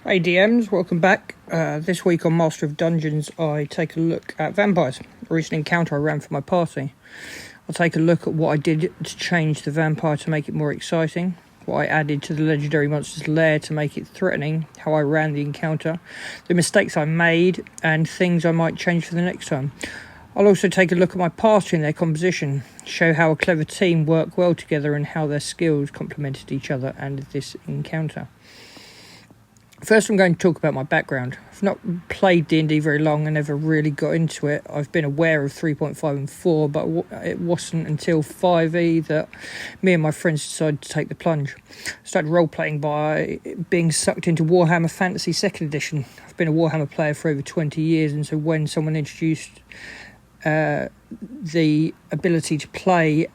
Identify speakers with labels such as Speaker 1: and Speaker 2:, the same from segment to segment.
Speaker 1: Hey DMs, welcome back. This week on Master of Dungeons, I take a look at vampires, a recent encounter I ran for my party. I'll take a look at what I did to change the vampire to make it more exciting, what I added to the legendary monster's lair to make it threatening, how I ran the encounter, the mistakes I made, and things I might change for the next time. I'll also take a look at my party and their composition, show how a clever team worked well together and how their skills complemented each other and this encounter. First, I'm going to talk about my background. I've not played D&D very long and never really got into it. I've been aware of 3.5 and 4, but it wasn't until 5e that me and my friends decided to take the plunge. I started role-playing by being sucked into Warhammer Fantasy 2nd Edition. I've been a Warhammer player for over 20 years, and so when someone introduced the ability to play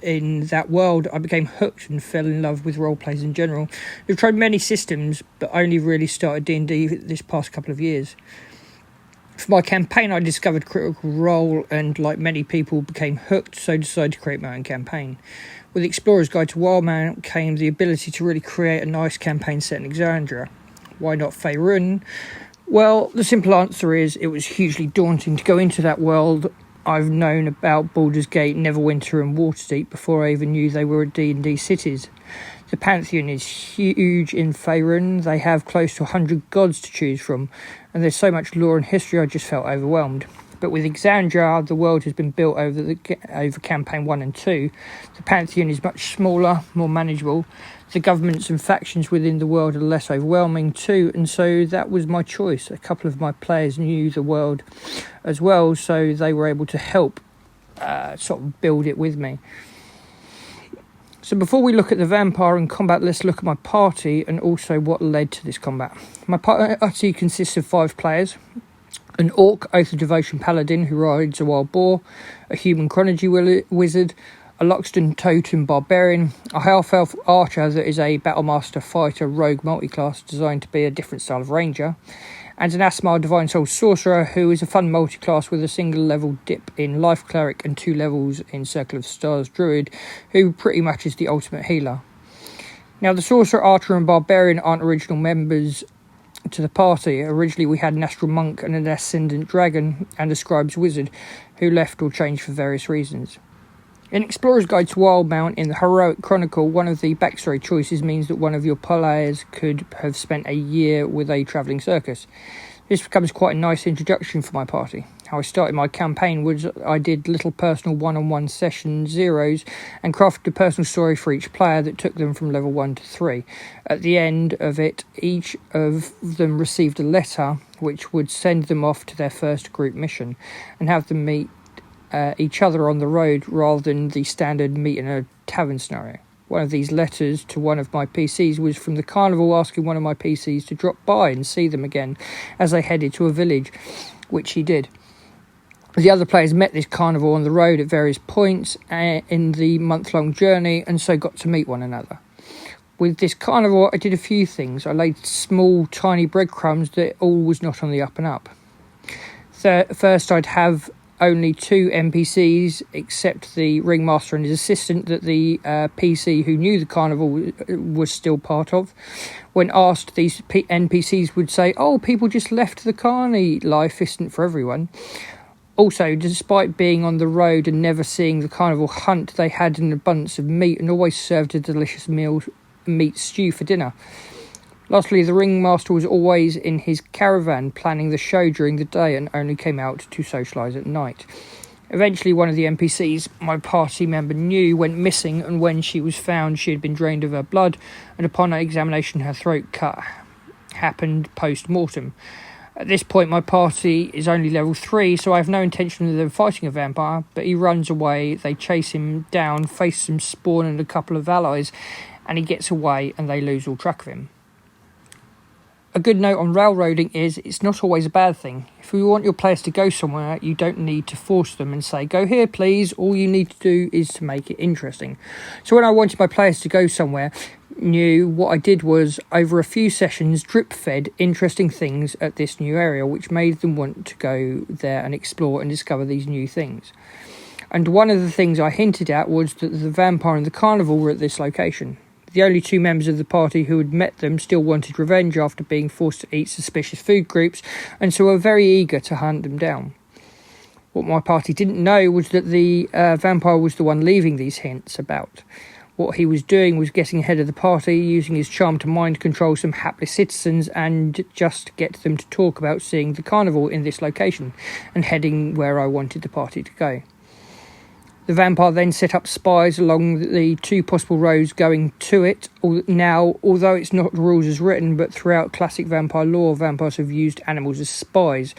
Speaker 1: in that world, I became hooked and fell in love with role plays in general. We've tried many systems, but only really started D&D this past couple of years. For my campaign, I discovered Critical Role and, like many people, became hooked, so decided to create my own campaign. With Explorer's Guide to Wildmount came the ability to really create a nice campaign set in Exandria. Why not Faerun? Well, the simple answer is it was hugely daunting to go into that world. I've known about Baldur's Gate, Neverwinter and Waterdeep before I even knew they were D&D cities. The Pantheon is huge in Faerun. They have close to 100 gods to choose from, and there's so much lore and history I just felt overwhelmed. But with Exandria, the world has been built over campaign 1 and 2. The Pantheon is much smaller, more manageable. The governments and factions within the world are less overwhelming too, and so that was my choice. A couple of my players knew the world as well, so they were able to help sort of build it with me. So before we look at the vampire and combat, let's look at my party and also what led to this combat. My party consists of 5 players. An orc, Oath of Devotion paladin who rides a wild boar, a human chronology wizard, a Loxton totem barbarian, a half-elf archer that is a battlemaster fighter rogue multiclass designed to be a different style of ranger, and an Asmar divine soul sorcerer who is a fun multiclass with a single level dip in life cleric and 2 levels in Circle of Stars druid, who pretty much is the ultimate healer. Now the sorcerer, archer and barbarian aren't original members to the party. Originally we had an astral monk and an ascendant dragon and a scribe's wizard who left or changed for various reasons. In Explorer's Guide to Wildmount, in the Heroic Chronicle, one of the backstory choices means that one of your players could have spent a year with a travelling circus. This becomes quite a nice introduction for my party. How I started my campaign was I did little personal one-on-one session zeros and crafted a personal story for each player that took them from level 1 to 3. At the end of it, each of them received a letter which would send them off to their first group mission and have them meet each other on the road rather than the standard meet in a tavern scenario. One of these letters to one of my PCs was from the carnival asking one of my PCs to drop by and see them again as they headed to a village, which he did. The other players met this carnival on the road at various points in the month-long journey and so got to meet one another. With this carnival, I did a few things. I laid small, tiny breadcrumbs that all was not on the up and up. First, I'd have only 2 NPCs, except the ringmaster and his assistant that the PC who knew the carnival was still part of. When asked, these NPCs would say, "Oh, people just left the carny. Life isn't for everyone." Also, despite being on the road and never seeing the carnival hunt, they had an abundance of meat and always served a delicious meat stew for dinner. Lastly, the ringmaster was always in his caravan planning the show during the day and only came out to socialise at night. Eventually, one of the NPCs my party member knew went missing, and when she was found, she had been drained of her blood, and upon examination, her throat cut happened post-mortem. At this point, my party is only level 3, so I have no intention of them fighting a vampire, but he runs away, they chase him down, face some spawn and a couple of allies, and he gets away and they lose all track of him. A good note on railroading is it's not always a bad thing. If you want your players to go somewhere, you don't need to force them and say, "Go here, please." All you need to do is to make it interesting. So when I wanted my players to go somewhere new, what I did was, over a few sessions, drip-fed interesting things at this new area, which made them want to go there and explore and discover these new things. And one of the things I hinted at was that the vampire and the carnival were at this location. The only two members of the party who had met them still wanted revenge after being forced to eat suspicious food groups, and so were very eager to hunt them down. What my party didn't know was that the vampire was the one leaving these hints about. What he was doing was getting ahead of the party, using his charm to mind control some hapless citizens and just get them to talk about seeing the carnival in this location and heading where I wanted the party to go. The vampire then set up spies along the two possible roads going to it. Now, although it's not the rules as written, but throughout classic vampire lore, vampires have used animals as spies.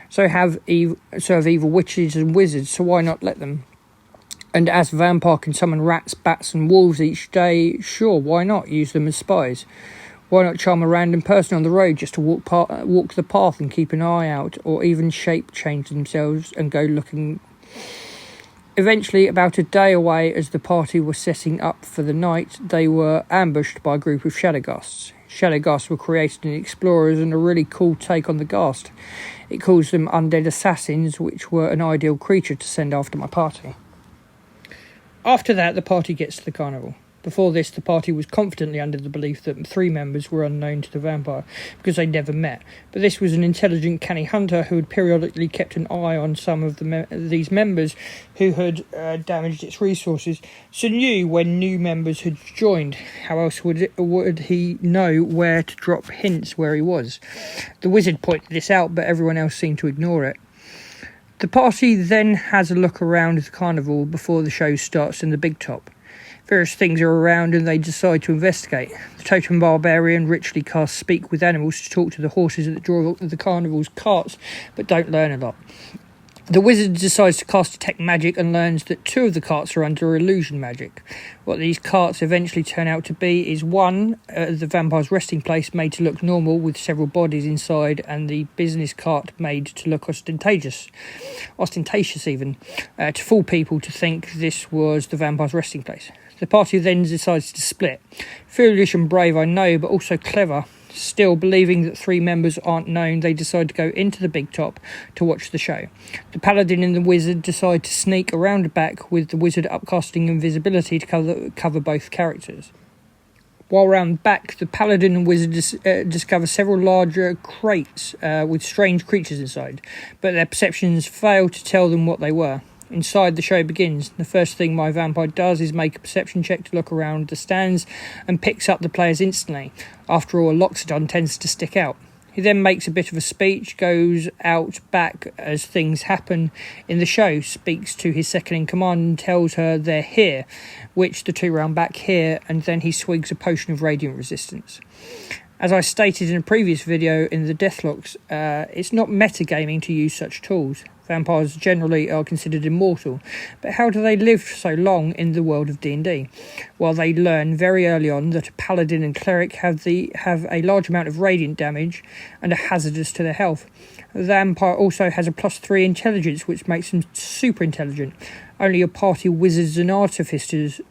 Speaker 1: So have evil witches and wizards, so why not let them? And as a vampire can summon rats, bats and wolves each day, sure, why not use them as spies? Why not charm a random person on the road just to walk the path and keep an eye out, or even shape change themselves and go looking? Eventually, about a day away as the party was setting up for the night, they were ambushed by a group of Shadowghasts. Shadowghasts were created in Explorers and a really cool take on the Ghast. It calls them undead assassins, which were an ideal creature to send after my party. After that, the party gets to the carnival. Before this, the party was confidently under the belief that 3 members were unknown to the vampire because they never met. But this was an intelligent, canny hunter who had periodically kept an eye on some of these members who had damaged its resources, so knew when new members had joined. How else would he know where to drop hints where he was? The wizard pointed this out, but everyone else seemed to ignore it. The party then has a look around the carnival before the show starts in the big top. Various things are around and they decide to investigate. The totem barbarian richly casts speak with animals to talk to the horses that draw the carnival's carts, but don't learn a lot. The wizard decides to cast detect magic and learns that 2 of the carts are under illusion magic. What these carts eventually turn out to be is one, the vampire's resting place made to look normal with several bodies inside, and the business cart made to look ostentatious even, to fool people to think this was the vampire's resting place. The party then decides to split. Foolish and brave, I know, but also clever. Still, believing that 3 members aren't known, they decide to go into the big top to watch the show. The paladin and the wizard decide to sneak around the back, with the wizard upcasting invisibility to cover both characters. While round back, the paladin and wizard discover several larger crates with strange creatures inside, but their perceptions fail to tell them what they were. Inside, the show begins. The first thing my vampire does is make a perception check to look around the stands and picks up the players instantly. After all, a Loxodon tends to stick out. He then makes a bit of a speech, goes out back as things happen in the show, speaks to his second-in-command and tells her they're here, which the 2 round back hear, and then he swigs a potion of radiant resistance. As I stated in a previous video in the Deathlocks, it's not metagaming to use such tools. Vampires generally are considered immortal, but how do they live so long in the world of D&D? Well, they learn very early on that a paladin and cleric have a large amount of radiant damage and are hazardous to their health. The vampire also has a +3 intelligence, which makes them super intelligent. Only a party of wizards and artificers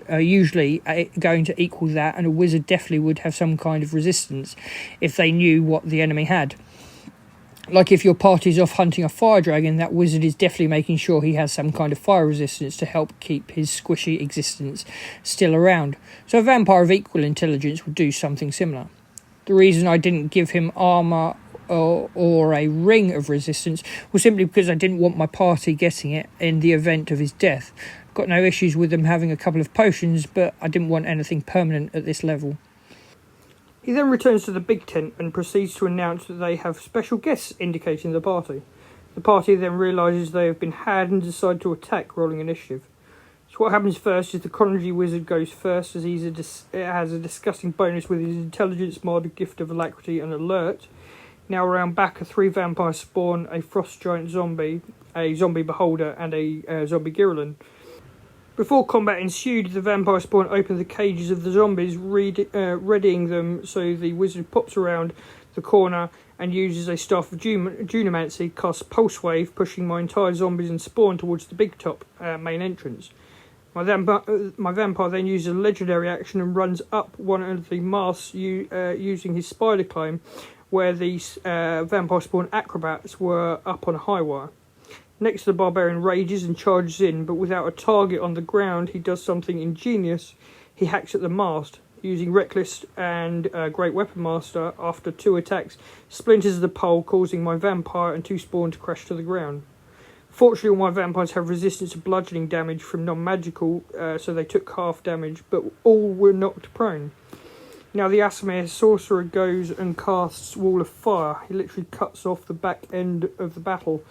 Speaker 1: are usually going to equal that, and a wizard definitely would have some kind of resistance if they knew what the enemy had. Like if your party's off hunting a fire dragon, that wizard is definitely making sure he has some kind of fire resistance to help keep his squishy existence still around. So a vampire of equal intelligence would do something similar. The reason I didn't give him armour or a ring of resistance was simply because I didn't want my party getting it in the event of his death. I've got no issues with them having a couple of potions, but I didn't want anything permanent at this level. He then returns to the big tent and proceeds to announce that they have special guests indicating the party. The party then realises they have been had and decide to attack, rolling initiative. So what happens first is the Conjury Wizard goes first, as he has a disgusting bonus with his intelligence mod, gift of alacrity and alert. Now around back are 3 vampires spawn, a frost giant zombie, a zombie beholder and a zombie Girlin. Before combat ensued, the vampire spawn opened the cages of the zombies, readying them, so the wizard pops around the corner and uses a staff of Junomancy, casts Pulse Wave, pushing my entire zombies and spawn towards the big top main entrance. My vampire then uses a legendary action and runs up one of the masts using his spider climb, where the vampire spawn acrobats were up on a high wire. Next, the barbarian rages and charges in, but without a target on the ground, he does something ingenious. He hacks at the mast. using Reckless and Great Weapon Master. After 2 attacks, splinters the pole, causing my vampire and 2 spawn to crash to the ground. Fortunately, all my vampires have resistance to bludgeoning damage from non-magical, so they took half damage, but all were knocked prone. Now the Asimir sorcerer goes and casts Wall of Fire. He literally cuts off the back end of the battle.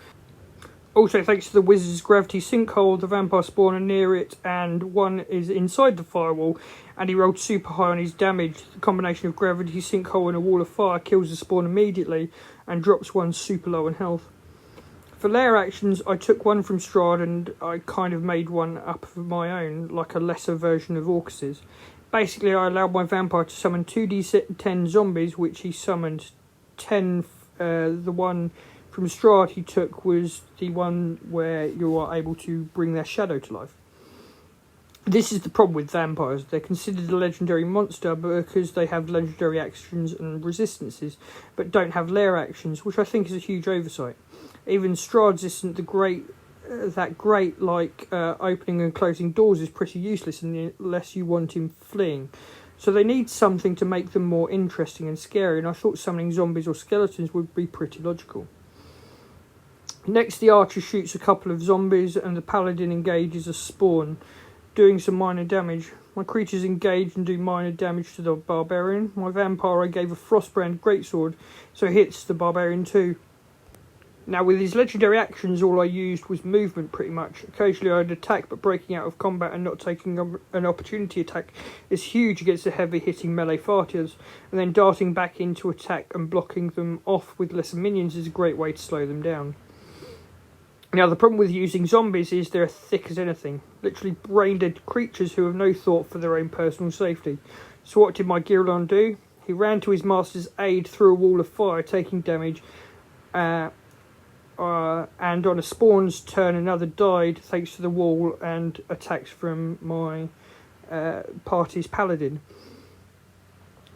Speaker 1: Also, thanks to the wizard's gravity sinkhole, the vampire spawn are near it, and one is inside the firewall, and he rolled super high on his damage. The combination of gravity sinkhole and a wall of fire kills the spawn immediately, and drops one super low in health. For lair actions, I took one from Strahd, and I kind of made one up of my own, like a lesser version of Orcus's. Basically, I allowed my vampire to summon 2d10 zombies, which he summoned 10. The one from Strahd he took was the one where you are able to bring their shadow to life. This is the problem with vampires. They're considered a legendary monster because they have legendary actions and resistances, but don't have lair actions, which I think is a huge oversight. Even Strahd's isn't that great, like opening and closing doors is pretty useless unless you want him fleeing. So they need something to make them more interesting and scary, and I thought summoning zombies or skeletons would be pretty logical. Next, the archer shoots a couple of zombies and the paladin engages a spawn, doing some minor damage. My creatures engage and do minor damage to the barbarian. My vampire I gave a frostbrand greatsword, so it hits the barbarian too. Now with his legendary actions, all I used was movement pretty much. Occasionally I'd attack, but breaking out of combat and not taking an opportunity attack is huge against the heavy hitting melee fighters, and then darting back into attack and blocking them off with lesser minions is a great way to slow them down. Now the problem with using zombies is they're thick as anything, literally brain dead creatures who have no thought for their own personal safety. So what did my Girlon do? He ran to his master's aid through a wall of fire, taking damage, and on a spawn's turn another died thanks to the wall and attacks from my party's paladin.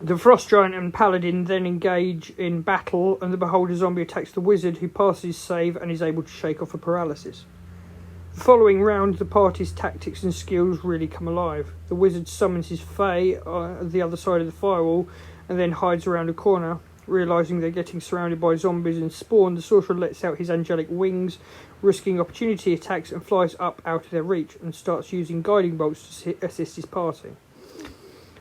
Speaker 1: The Frost Giant and Paladin then engage in battle, and the Beholder zombie attacks the wizard, who passes save and is able to shake off a paralysis. The following round, the party's tactics and skills really come alive. The wizard summons his Fae on the other side of the firewall and then hides around a corner. Realising they're getting surrounded by zombies and spawn, the sorcerer lets out his angelic wings, risking opportunity attacks, and flies up out of their reach and starts using guiding bolts to assist his party.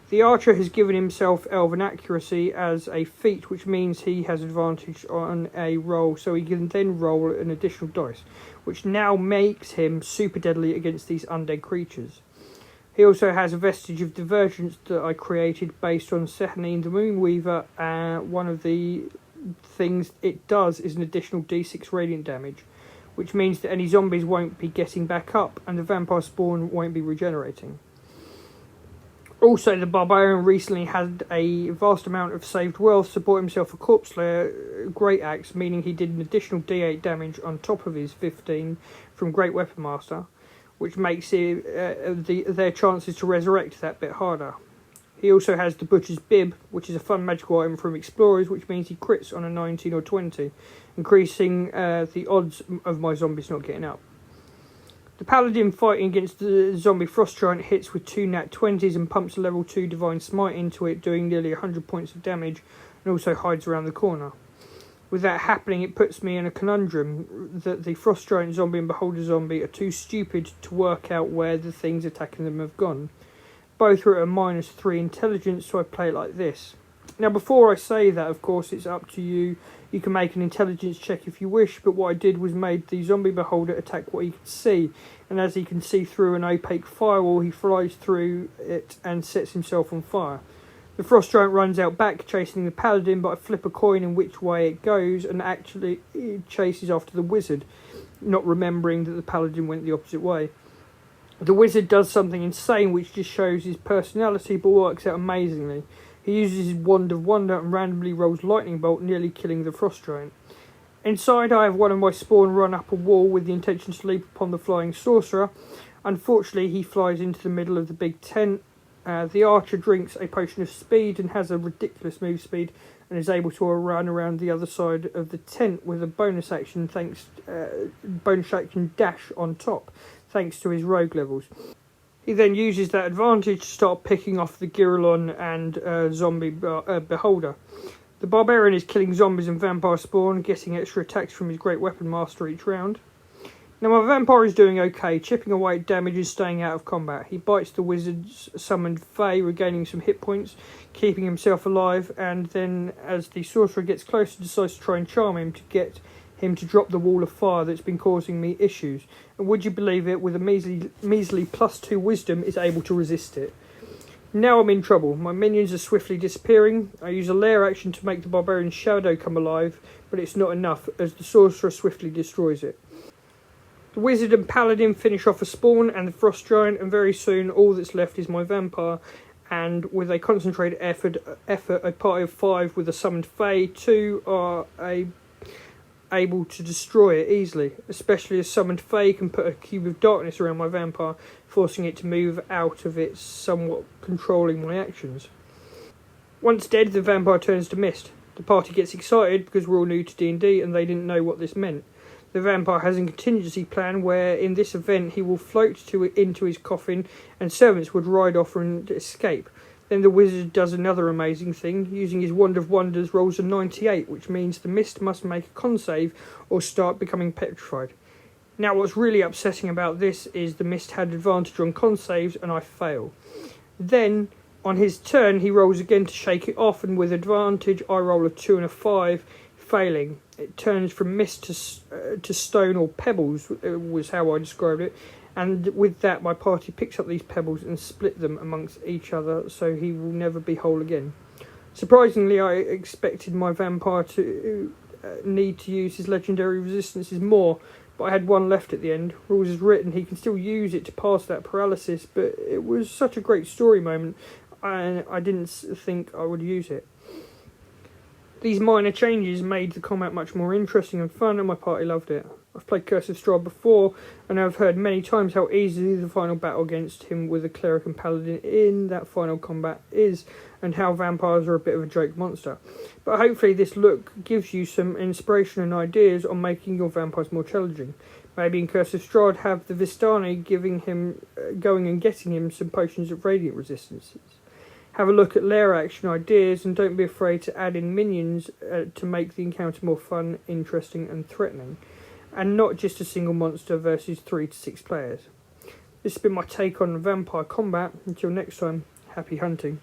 Speaker 1: The archer has given himself elven accuracy as a feat, which means he has advantage on a roll, so he can then roll an additional dice, which now makes him super deadly against these undead creatures. He also has a vestige of divergence that I created based on Sehanine the Moonweaver. One of the things it does is an additional d6 radiant damage, which means that any zombies won't be getting back up and the vampire spawn won't be regenerating. Also, the Barbarian recently had a vast amount of saved wealth to bought himself a Corpse Slayer Great Axe, meaning he did an additional d8 damage on top of his 15 from Great Weapon Master, which makes their chances to resurrect that bit harder. He also has the Butcher's Bib, which is a fun magical item from Explorers, which means he crits on a 19 or 20, increasing the odds of my zombies not getting up. The Paladin fighting against the zombie Frost Giant hits with 2 nat 20s and pumps a level 2 Divine Smite into it, doing nearly 100 points of damage, and also hides around the corner. With that happening, it puts me in a conundrum that the Frost Giant zombie and Beholder zombie are too stupid to work out where the things attacking them have gone. Both are at a -3 intelligence, so I play it like this. Now, before I say that, of course, it's up to you. You can make an intelligence check if you wish, but what I did was made the zombie Beholder attack what he could see, and as he can see through an opaque firewall, he flies through it and sets himself on fire. The Frost Giant runs out back, chasing the Paladin, but I flip a coin in which way it goes, and actually it chases after the Wizard, not remembering that the Paladin went the opposite way. The Wizard does something insane, which just shows his personality, but works out amazingly. He uses his Wand of Wonder and randomly rolls Lightning Bolt, nearly killing the Frost Giant. Inside, I have one of my spawn run up a wall with the intention to leap upon the flying sorcerer. Unfortunately, he flies into the middle of the big tent. The archer drinks a potion of speed and has a ridiculous move speed and is able to run around the other side of the tent with a bonus action dash on top, thanks to his rogue levels. He then uses that advantage to start picking off the Giralon and zombie beholder. The barbarian is killing zombies and vampire spawn, getting extra attacks from his great weapon master each round. Now my vampire is doing okay, chipping away at damage and staying out of combat. He bites the wizard's summoned Fae, regaining some hit points, keeping himself alive, and then as the sorcerer gets closer, decides to try and charm him to get him to drop the wall of fire that's been causing me issues. And would you believe it, with a measly +2 wisdom, is able to resist it. Now I'm in trouble. My minions are swiftly disappearing. I use a lair action to make the barbarian's shadow come alive, but it's not enough, as the sorcerer swiftly destroys it. The wizard and paladin finish off a spawn and the frost giant, and very soon all that's left is my vampire. And with a concentrated effort, a party of 5 with a summoned Fae, 2 are able to destroy it easily, especially as summoned Fae can put a cube of darkness around my vampire, forcing it to move out of it, somewhat controlling my actions. Once dead, the vampire turns to mist. The party gets excited because we're all new to D&D and they didn't know what this meant. The vampire has a contingency plan where in this event he will float into his coffin and servants would ride off and escape. Then the wizard does another amazing thing. Using his Wand of Wonders, rolls a 98, which means the mist must make a con save or start becoming petrified. Now what's really upsetting about this is the mist had advantage on con saves and I fail. Then on his turn he rolls again to shake it off, and with advantage I roll a 2 and a 5, failing. It turns from mist to stone or pebbles, was how I described it. And with that, my party picks up these pebbles and split them amongst each other, so he will never be whole again. Surprisingly, I expected my vampire to need to use his legendary resistances more, but I had 1 left at the end. Rules as written, he can still use it to pass that paralysis, but it was such a great story moment, and I didn't think I would use it. These minor changes made the combat much more interesting and fun, and my party loved it. I've played Curse of Strahd before, and I've heard many times how easy the final battle against him with a cleric and paladin in that final combat is, and how vampires are a bit of a joke monster. But hopefully this look gives you some inspiration and ideas on making your vampires more challenging. Maybe in Curse of Strahd have the Vistani going and getting him some potions of radiant resistances. Have a look at lair action ideas, and don't be afraid to add in minions to make the encounter more fun, interesting and threatening. And not just a single monster versus 3 to 6 players. This has been my take on vampire combat. Until next time, happy hunting.